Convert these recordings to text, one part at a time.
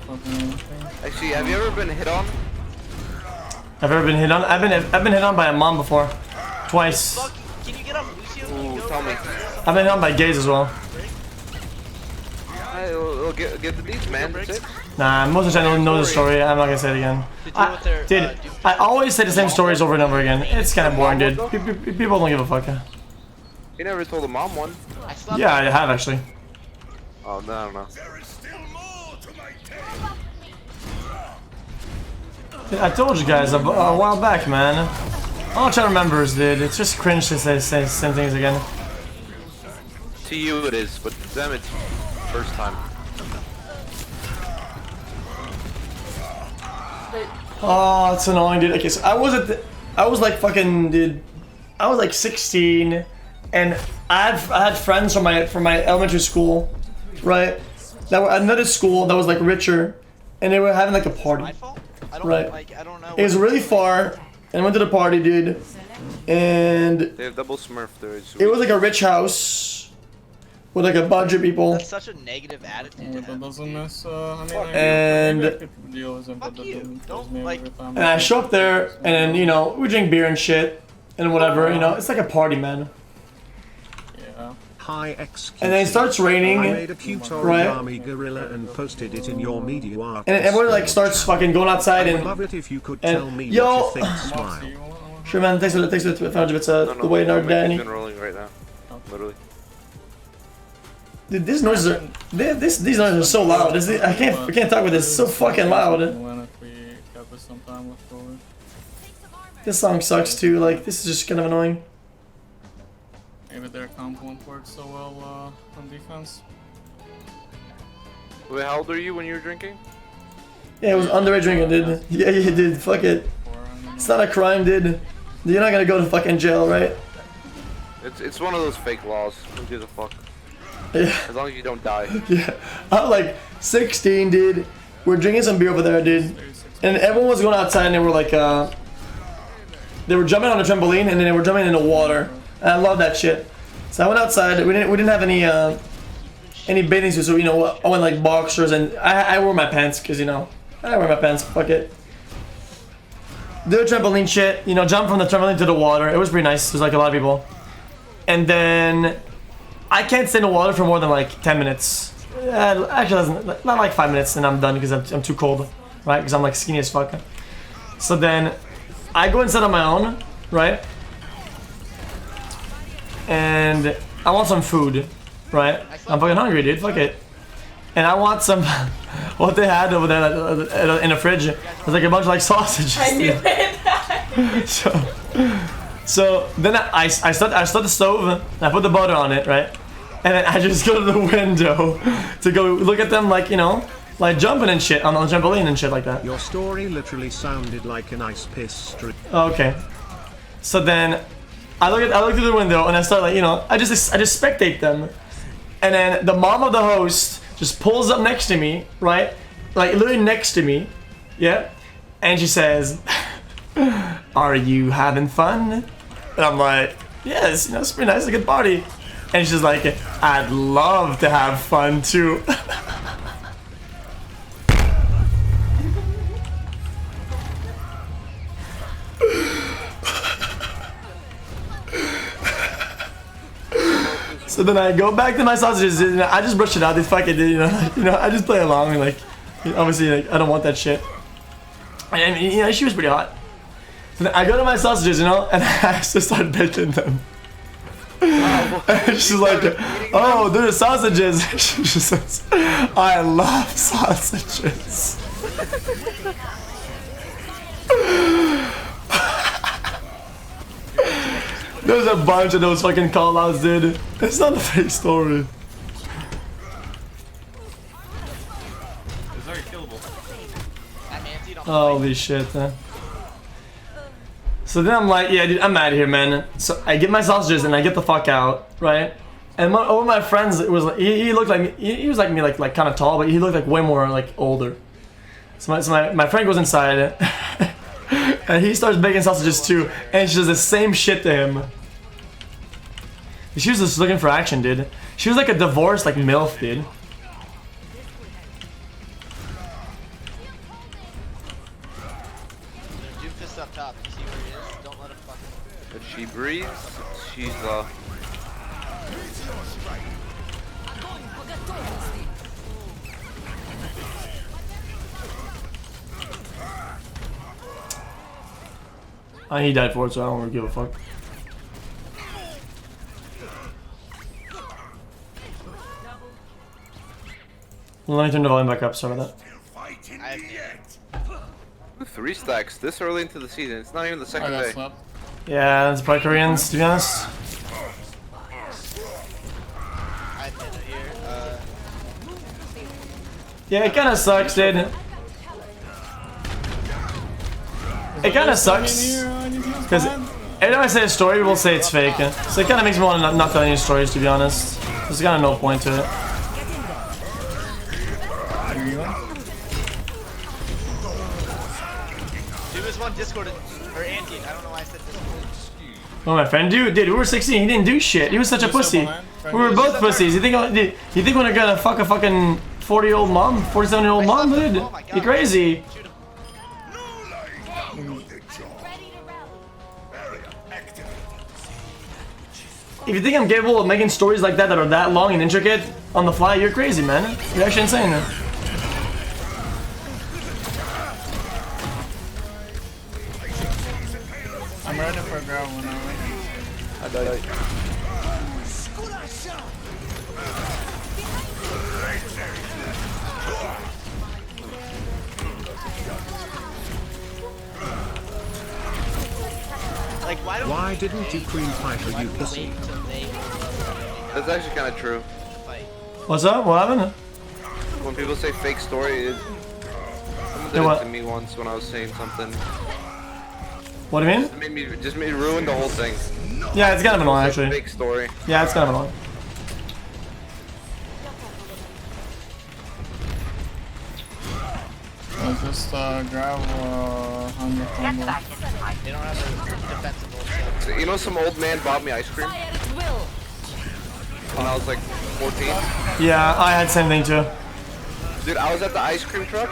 Actually, have you ever been hit on? I've ever been hit on? I've been hit on by a mom before. Twice. Fuck, can you get on Lucio? Ooh, tell me. I've been hit on by gays as well. I'll get the beats, man. That's it. Nah, most of the time I don't know the story. I'm not gonna say it again. Dude, I always say the same stories over and over again. It's kind of boring, dude. People don't give a fuck. You never told the mom one. Yeah, I have actually. Oh, no, I don't know. Dude, I told you guys a while back, man. All I'm trying to remember is, dude, it's just cringe to say same things again. To you it is, but to them it's first time. Oh, it's annoying, dude. Okay, so I was like fucking, dude. I was like 16, and I had friends from my elementary school, right? That were at another school that was like richer, and they were having like a party. Right. I don't know. It was really far, and I went to the party, dude. And They have double smurf there. it was like a rich house with like a bunch of people. That's such a negative attitude. To have. And Fuck you. Don't like. and I show up there, and then, you know, we drink beer and shit and whatever. You know, it's like a party, man. Hi xQc. And then it starts raining, I made a cute origami gorilla and posted it in your media arc. and then everyone like starts fucking going outside I would and love it if you could and- tell me yo! what you think. Smile. sure, man. Thanks for the 500 bits. The way no, now, Danny. been rolling right now. Literally. Dude, these noises are these noises are so loud. I can't talk with this. It's so fucking loud. This song sucks too. Like, this is just kind of annoying. Maybe their comp won't work so well on defense. Wait, how old are you when you were drinking? Yeah, it was underage drinking, dude. Yeah, you did. Fuck it. It's not a crime, dude. You're not gonna go to fucking jail, right? It's one of those fake laws. Who gives a fuck? Yeah. As long as you don't die. Yeah. I'm like 16, dude. We're drinking some beer over there, dude. And everyone was going outside and they were like, they were jumping on a trampoline and then they were jumping in the water. And I love that shit. So I went outside. We didn't have any bathing suits, so, you know, I went like boxers, and I wore my pants because, you know, I wear my pants. Fuck it. Do a trampoline shit, you know, jump from the trampoline to the water. It was pretty nice. There's like a lot of people. And then I can't stay in the water for more than like 10 minutes. Actually, not like 5 minutes, and I'm done because I'm too cold, right? Because I'm like skinny as fuck. So then I go inside on my own, right? And I want some food, right? I'm fucking hungry, dude. Fuck it. And I want some. What they had over there in the fridge was like a bunch of like sausages. I knew it. So then I start the stove. And I put the butter on it, right? And then I just go to the window to go look at them, like, you know, like jumping and shit on the trampoline and shit like that. Your story literally sounded like a nice piss streak. Okay. So then I look through the window and I start, like, you know, I just spectate them. And then the mom of the host just pulls up next to me, right? Like literally next to me. Yeah. And she says, "Are you having fun?" And I'm like, "Yes, you know, it's pretty nice, a good party." And she's like, "I'd love to have fun too." So then I go back to my sausages, and I just brush it out. They fucking, you know, I just play along, like, obviously, like, I don't want that shit. And, you know, she was pretty hot. So then I go to my sausages, you know, and I just start bitching them. And she's like, "Oh, they're sausages." She says, "I love sausages." There's a bunch of those fucking call-outs, dude. It's not a fake story. It's very killable. Holy shit, man. So then I'm like, yeah, dude, I'm out of here, man. So I get my sausages and I get the fuck out, right? And one of my friends, it was like, he looked like me, he was like me, like kind of tall, but he looked like way more like older. So my friend goes inside and he starts baking sausages too, and she does the same shit to him. She was just looking for action, dude. She was like a divorced, like, MILF, dude. Moxy up top. You see where he is? Don't let him fucking. If she breathes, she's He died for it, so I don't really give a fuck. Let me turn the volume back up, sorry about that. I have 3 stacks this early into the season. It's not even the I second got day. slapped. Yeah, that's probably Koreans, to be honest. I have it here. Yeah, it kinda sucks, dude. It kinda sucks. Because every time I say a story, people say it's fake. So it kinda makes me want to not tell any stories, to be honest. There's kinda no point to it. He was one Discord or Andy. I don't know why I said Discord. Oh, my friend, dude, we were 16. He didn't do shit. He was such a pussy. We were both pussies. You think we're gonna fuck a fucking 40-year-old mom, 47-year-old mom, dude? You crazy? Shoot him. If you think I'm capable of making stories like that are that long and intricate on the fly, you're crazy, man. You're actually insane. I'm ready for a grab whenever. I died. Like, Why didn't you cream fight her, you pussy? wait till they That's actually kind of true. fight? What's up? What happened? When people say fake story, someone did it to me once when I was saying something. What do you mean? It just made me ruin the whole thing. Yeah, it's kind of annoying, actually. Fake story. Yeah, it's kind of annoying. Let's just grab 100 combo. They don't have a defensible. So, you know, some old man bought me ice cream when I was like 14. Yeah, I had the same thing too. Dude, I was at the ice cream truck.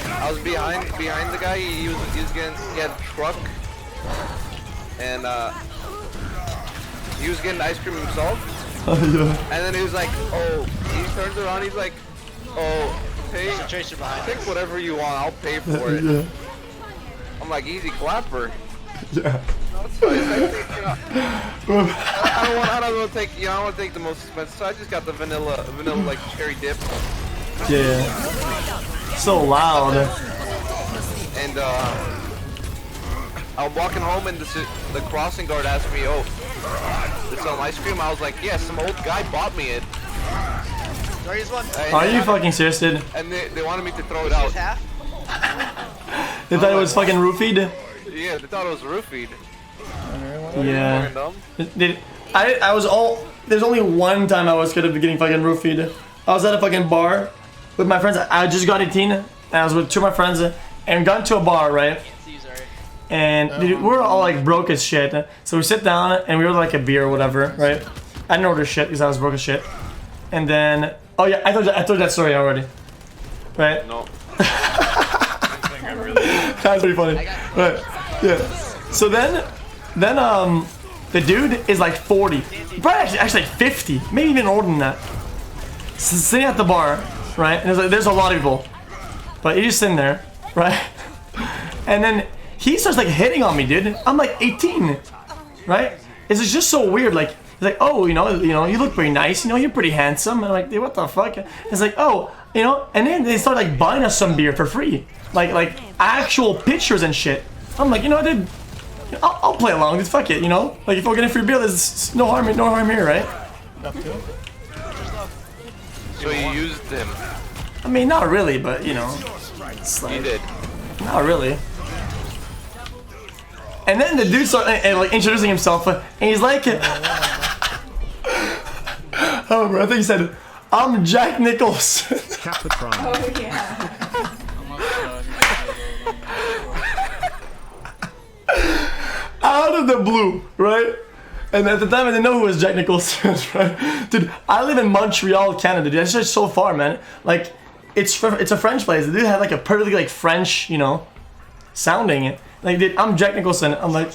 I was behind the guy. He had a truck, and he was getting ice cream himself. Yeah. And then he was like, oh, he turns around. He's like, oh, hey, Tracer behind. take whatever you want. I'll pay for it. Yeah. I'm like, easy clapper. Yeah. That's fine. I don't want to take. I want to take the most expensive. So I just got the vanilla like cherry dip. Yeah. So loud. And I'm walking home, and the crossing guard asked me, "Oh, it's some ice cream?" I was like, "Yeah, some old guy bought me it." There is one. Are you fucking serious, dude? And they wanted me to throw it out. Half. They thought it was fucking roofied? Yeah, they thought it was roofied. Yeah. Fucking dumb. Dude, I was there's only one time I was gonna be getting fucking roofied. I was at a fucking bar with my friends. I just got 18, and I was with 2 of my friends, and got to a bar, right? And dude, we were all like broke as shit. So we sit down and we order like a beer or whatever, right? I didn't order shit because I was broke as shit. And then, oh yeah, I told that story already, right? No. That's pretty funny. Right. Yeah. So then the dude is like 40, probably actually like 50, maybe even older than that. So sitting at the bar, right? And there's a lot of people, but he's just sitting there, right? And then he starts like hitting on me, dude. I'm like 18, right? It's just so weird. Like he's like, oh, you know, you look pretty nice. You know, you're pretty handsome. And I'm like, dude, what the fuck? It's like, oh, you know. And then they start like buying us some beer for free, like actual pictures and shit. I'm like, you know, dude, I'll play along. Just fuck it, you know. Like if we're getting free beer, there's no harm here, right? So you used him. I mean, not really, but you know, it's like, You did. not really. And then the dude started like introducing himself, and he's like, oh, bro, I think he said, "I'm Jack Nicholson." Kappa prime. Oh yeah. Out of the blue, right? And at the time, I didn't know who was Jack Nicholson, right? Dude, I live in Montreal, Canada, dude. That's just so far, man. Like, it's a French place. The dude had like a perfectly like French, you know, sounding. Like, dude, I'm Jack Nicholson. I'm like,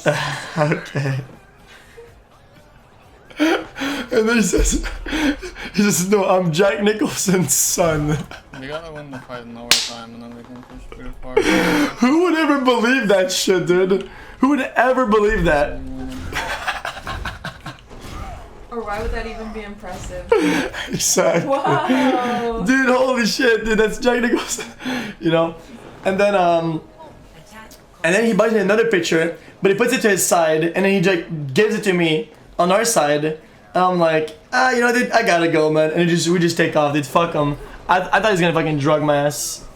okay. And then he says, no, I'm Jack Nicholson's son. We gotta win the fight in overtime and then we can push pretty far. Who would ever believe that shit, dude? Who would ever believe that? Or why would that even be impressive? Exactly. Wow. Dude, holy shit, dude, that's Jack Nicholson. You know? And then he buys me another picture, but he puts it to his side, and then he like gives it to me on our side. And I'm like, you know, dude, I gotta go, man. And we just take off, dude. Fuck him. I thought he was gonna fucking drug my ass.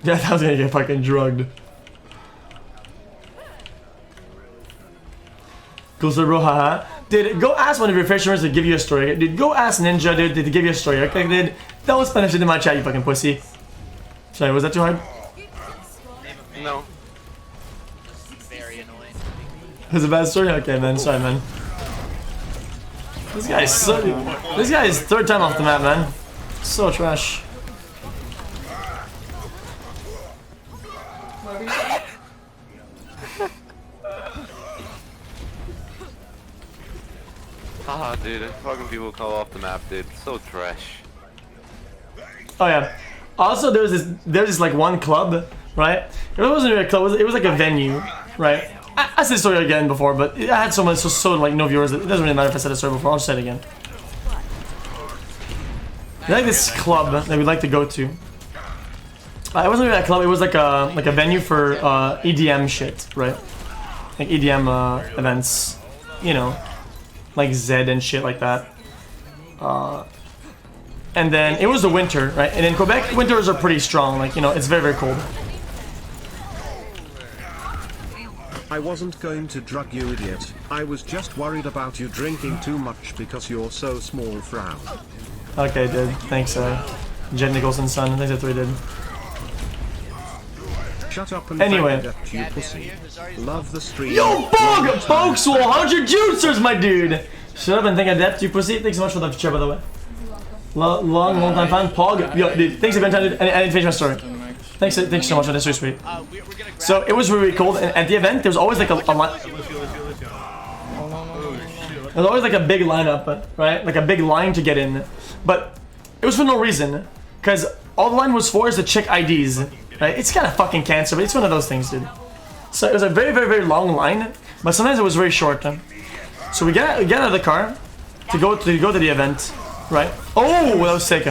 Yeah, I thought I was gonna get fucking drugged. Cool story, bro, haha. Dude, go ask one of your fishermen to give you a story. Dude, go ask Ninja, dude, to give you a story. Okay, dude? Don't spend shit in my chat, you fucking pussy. Sorry, was that too hard? No. Very annoying. It was a bad story? Okay, man. Sorry, man. This guy's so... This guy is third time off the map, man. So trash. What were you saying? Haha, dude, fucking people come off the map, dude. So trash. Oh, yeah. Also, there was this like one club, right? It wasn't really a club. It was like a venue, right? I said the story again before, but I had so like no viewers. It doesn't really matter if I said the story before. I'll say it again. They like this club that we'd like to go to. It wasn't really a club. It was like a venue for EDM shit, right? Like EDM events, you know, like Zed and shit like that. And then it was the winter, right? And in Quebec, winters are pretty strong. Like, you know, it's very, very cold. I wasn't going to drug you, idiot. I was just worried about you drinking too much because you're so small, frown. Okay, dude. Thanks, Jack Nicholson's son. Thanks, that's what he did. Shut up and Anyway. find you pussy. Love the stream. Yo, Bog! Bogswell, 100 juicers, my dude! Shut up and think adept, you pussy. Thanks so much for the chair, by the way. Long time fan. Pog. Yo, dude, thanks for being time. I didn't finish my story. Thanks so much for this, really sweet. So, it was really cold, and at the event, there was always like a line. There was always like a big lineup, right? Like a big line to get in. But it was for no reason. Because all the line was for is to check IDs. Right? It's kind of fucking cancer, but it's one of those things, dude. So it was a very, very, very long line, but sometimes it was very short. So we get out of the car to go to the event, right? Oh, that was sick.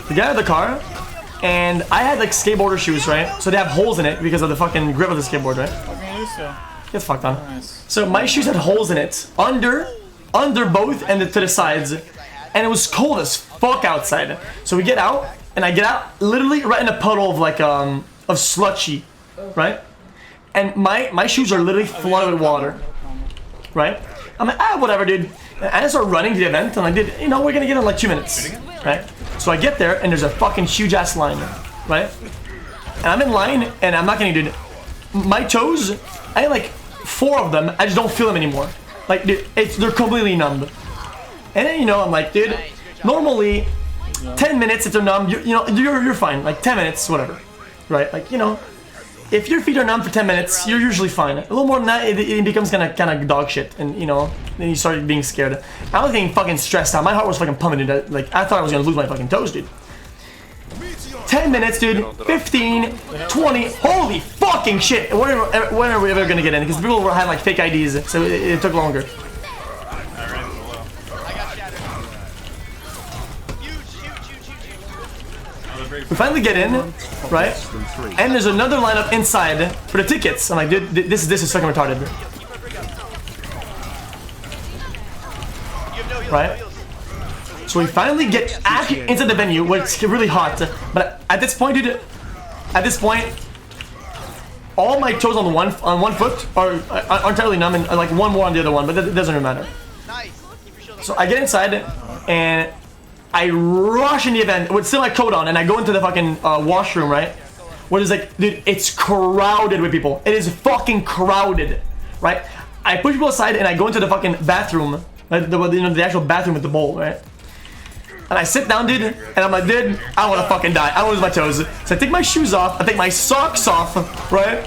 We get out of the car, and I had like skateboarder shoes, right? So they have holes in it because of the fucking grip of the skateboard, right? Fucking used to. Get fucked on. Nice. So my shoes had holes in it, under both and to the sides, and it was cold as fuck outside. So we get out. And I get out literally right in a puddle of like of slushy, right? And my shoes are literally flooded with water, right? I'm like, whatever, dude. And I start running to the event, and I did, you know, we're gonna get in like 2 minutes, right? So I get there, and there's a fucking huge ass line, right? And I'm in line, and I'm not gonna do it. My toes, I had like 4 of them. I just don't feel them anymore. Like, dude, they're completely numb. And then, you know, I'm like, dude, normally 10 minutes if they're numb, you're fine. Like 10 minutes, whatever, right? Like, you know, if your feet are numb for 10 minutes, you're usually fine. A little more than that, it becomes kind of dog shit, and you know, then you start being scared. I was getting fucking stressed out. My heart was fucking pumping, dude. Like I thought I was gonna lose my fucking toes, dude. 10 minutes, dude. 15, 20. Holy fucking shit! When are we ever gonna get in? Because people had like fake IDs, so it took longer. We finally get in, right? And there's another lineup inside for the tickets. I'm like, dude, this is fucking retarded. Right? So we finally get into the venue where it's really hot. But at this point, dude, all my toes on one foot are entirely numb, and like one more on the other one, but it doesn't really matter. So I get inside, and I rush in the event with still my coat on, and I go into the fucking washroom, right? Where there's like, dude, it's crowded with people. It is fucking crowded, right? I push people aside, and I go into the fucking bathroom, like the actual bathroom with the bowl, right? And I sit down, dude, and I'm like, dude, I want to fucking die. I want to lose my toes. So I take my shoes off, I take my socks off, right?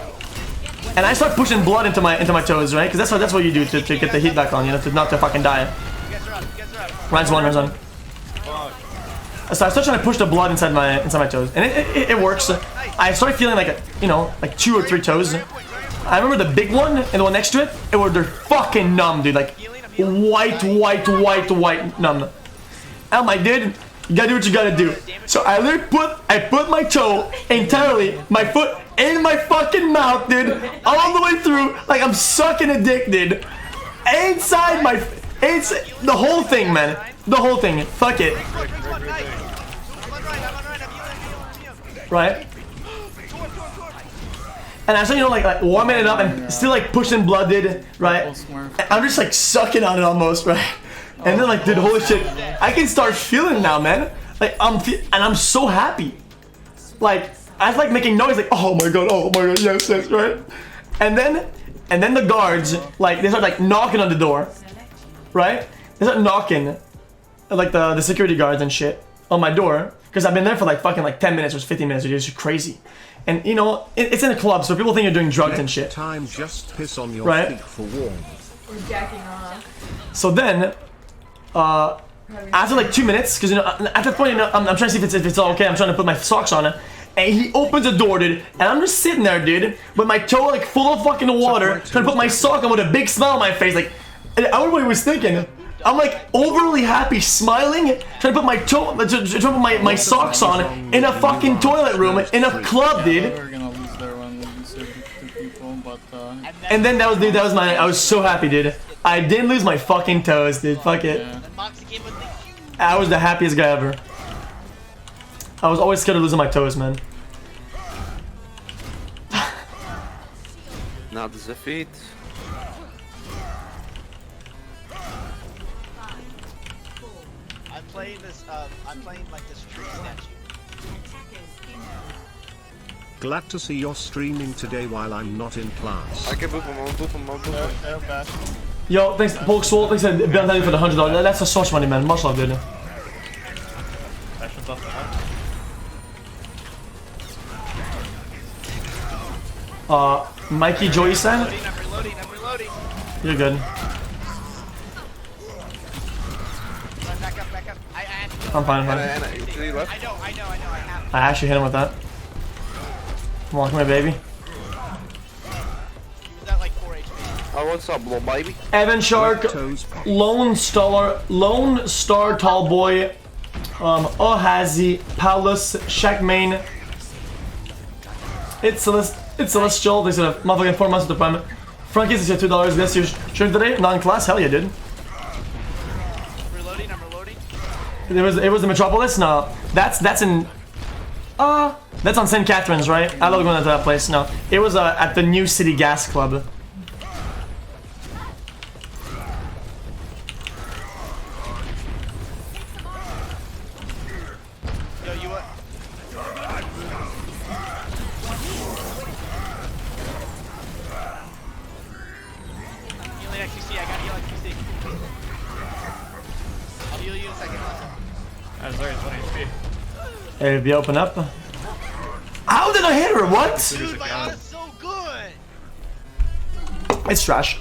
And I start pushing blood into my toes, right? Because that's what you do to get the heat back on, you know, to not to fucking die. Runs one, runs one. So I start trying to push the blood inside my toes, and it works. I started feeling like like 2 or 3 toes. I remember the big one and the one next to it. They're fucking numb, dude. Like white numb. I'm like, dude, you gotta do what you gotta do. So I literally put my toe entirely, my foot in my fucking mouth, dude, all the way through, like I'm sucking a dick, dude. Inside the whole thing, man. The whole thing. Fuck it. Right? And I started, like warming it up and still like pushing blood, dude, right? I'm just like sucking on it almost, right? And then like, dude, holy shit, I can start feeling it now, man. Like I'm so happy. Like I was like making noise, like oh my god, yes, right? And then the guards, like they start like knocking on the door, right? They start knocking, like the security guards and shit on my door, because I've been there for like fucking like 10 minutes or 15 minutes, it's just crazy. And you know, it's in a club, so people think you're doing drugs and shit. Time just piss on your right? feet for warmth. Or jacking off. So then, after like 2 minutes, because you know, at that point, you know, I'm trying to see if it's all okay. I'm trying to put my socks on it, and he opens the door, dude, and I'm just sitting there, dude, with my toe like full of fucking water, trying to put my sock on with a big smile on my face, like I don't know what he was thinking. I'm like overly happy, smiling, trying to put my trying to put my socks on in a fucking toilet room in a club, dude. We're gonna lose there when we said to people, but and then that was I was so happy, dude. I didn't lose my fucking toes, dude. Fuck it. yeah. I was the happiest guy ever. I was always scared of losing my toes, man. Not the feet. I'm playing like this tree statue. Glad to see you're streaming today while I'm not in class. I can boop him, I'll boop him, I'll boop him. They're bad. Yo, thanks, Polk Swole, thanks for the $100. That's so much money, man. Much love, dude. Mikey Joey-san? I'm reloading. You're good. Back up. I had to go. I'm fine. Anna, to the left. I know, I have to. I actually hit him with that. Come on, baby. He was at like 4 HP. Oh, what's up, little baby? Evan Shark, Lone Star Tall Boy, Ohazi, Paulus, Shackmain. It's Celestial. They said motherfucking 4 months of deployment. Frankie's is $2. Guess you're sure today? Non-class? Hell yeah, dude. I'm reloading. It was the Metropolis? No. That's in that's on St. Catharines, right? I love going to that place. No. It was at the New City Gas Club. Yo, you what? Healing xQc, I gotta heal xQc. I'll heal you in a second. That's very 20 HP. Hey, if you open up. How did I hit her? What? Dude, my art is so good! It's trash.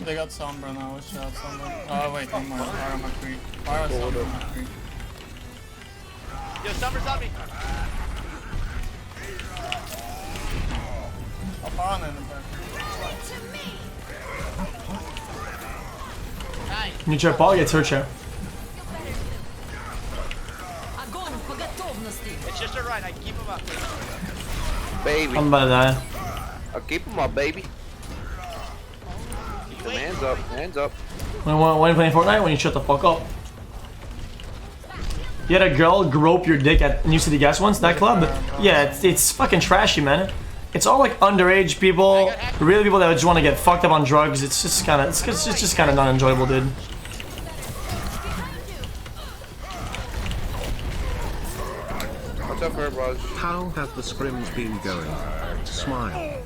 They got Sombra now. Watch out, Sombra. Oh wait, one more. Fire on my creep. Fire Sombra on my creep. Yo, Summer's on me! I'll fire on it in the back. Nice! New chair, Paul gets her chair. It's just a run, I keep him up. Baby. I'm about to die. I'll keep him up, baby. Keep them hands up, hands up. When you play Fortnite, when you shut the fuck up. You had a girl grope your dick at New City Gas once, that club? Yeah, it's fucking trashy, man. It's all like underage people, really people that just want to get fucked up on drugs. It's just kind of not enjoyable, dude. What's up, Airbrush? How have the scrims been going? Smile.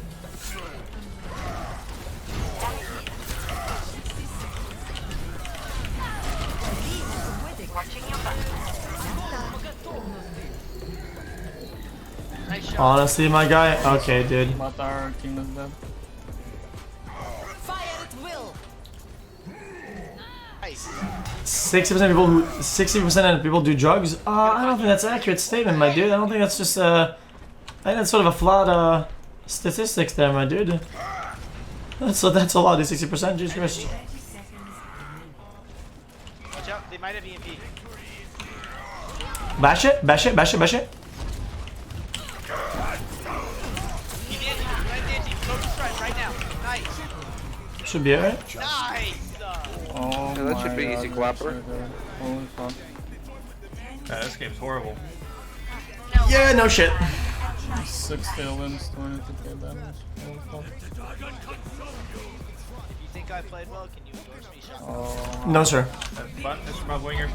Honestly, my guy. Okay, dude. But our king is dead. Fire at will. Nice. 60% of people do drugs. I don't think that's an accurate statement, my dude. I don't think that's just I think that's sort of a flawed statistics there, my dude. That's a lot. 60%. Jesus Christ. Watch out, they might have EMP. Bash it, bash it, bash it, bash it. He's anti, go to front right now. Nice. Should be alright. Nice. Oh Yeah, that should my be God, easy that clapper. shit, holy fuck. Yeah, this game's horrible. Yeah, no shit. 6 tailwinds, 22k damage. Holy fuck. If you think I played well, can you endorse me, Sean? Oh, No, sir. That button is from my winger.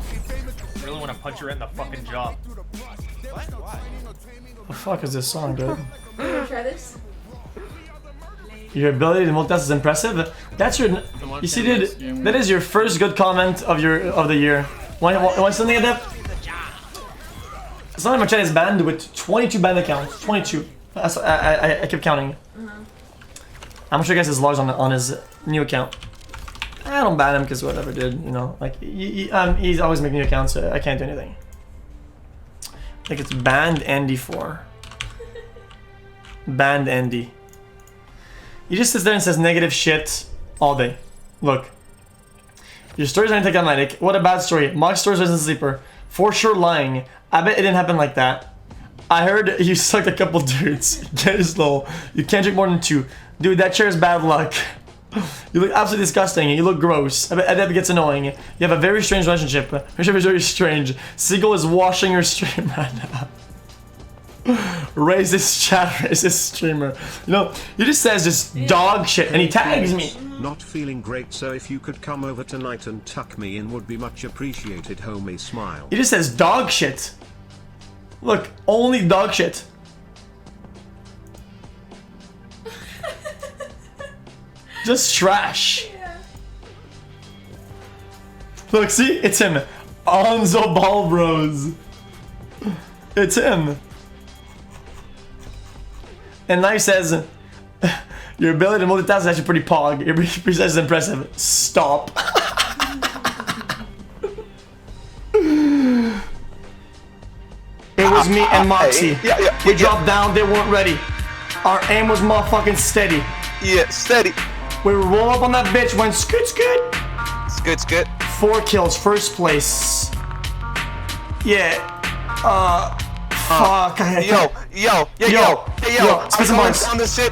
Really want to punch her in the fucking jaw. What? Why? The fuck is this song, dude? Wanna try this? Your ability to multitask is impressive. That's your. You see, dude, that is your first good comment of the year. Want something like that? It's not my chat is banned with 22 banned accounts. 22. I kept counting. I'm sure guys his logs on his new account. I don't ban him because whatever, dude. You know, like he's always making new accounts, so I can't do anything. I think it's banned Andy 4. Banned Andy. He just sits there and says negative shit all day. Look. Your story's anticlimactic. What a bad story. Mox stories wasn't sleeper. For sure lying. I bet it didn't happen like that. I heard you sucked a couple dudes. Get it slow. You can't drink more than 2. Dude, that chair is bad luck. You look absolutely disgusting. You look gross. I bet it gets annoying. You have a very strange relationship. Relationship is very strange. Seagull is washing your stream right now. Raise this chat, raise this streamer. You know, he just says just dog shit and he tags me. Not feeling great, so if you could come over tonight and tuck me in would be much appreciated, homie. Smile. He just says dog shit. Look, only dog shit. Just trash. Look, see? It's him. Onzo Ball Bros. It's him. And now he says, your ability to multitask is actually pretty pog. Your precise is impressive. Stop. It was me and Moxy. We dropped down, they weren't ready. Our aim was motherfucking steady. Yeah, steady. We roll up on that bitch, went scoot scoot. Scoot. 4 kills, first place. Yeah. Fuck. Yo. Spit some bars. On this shit.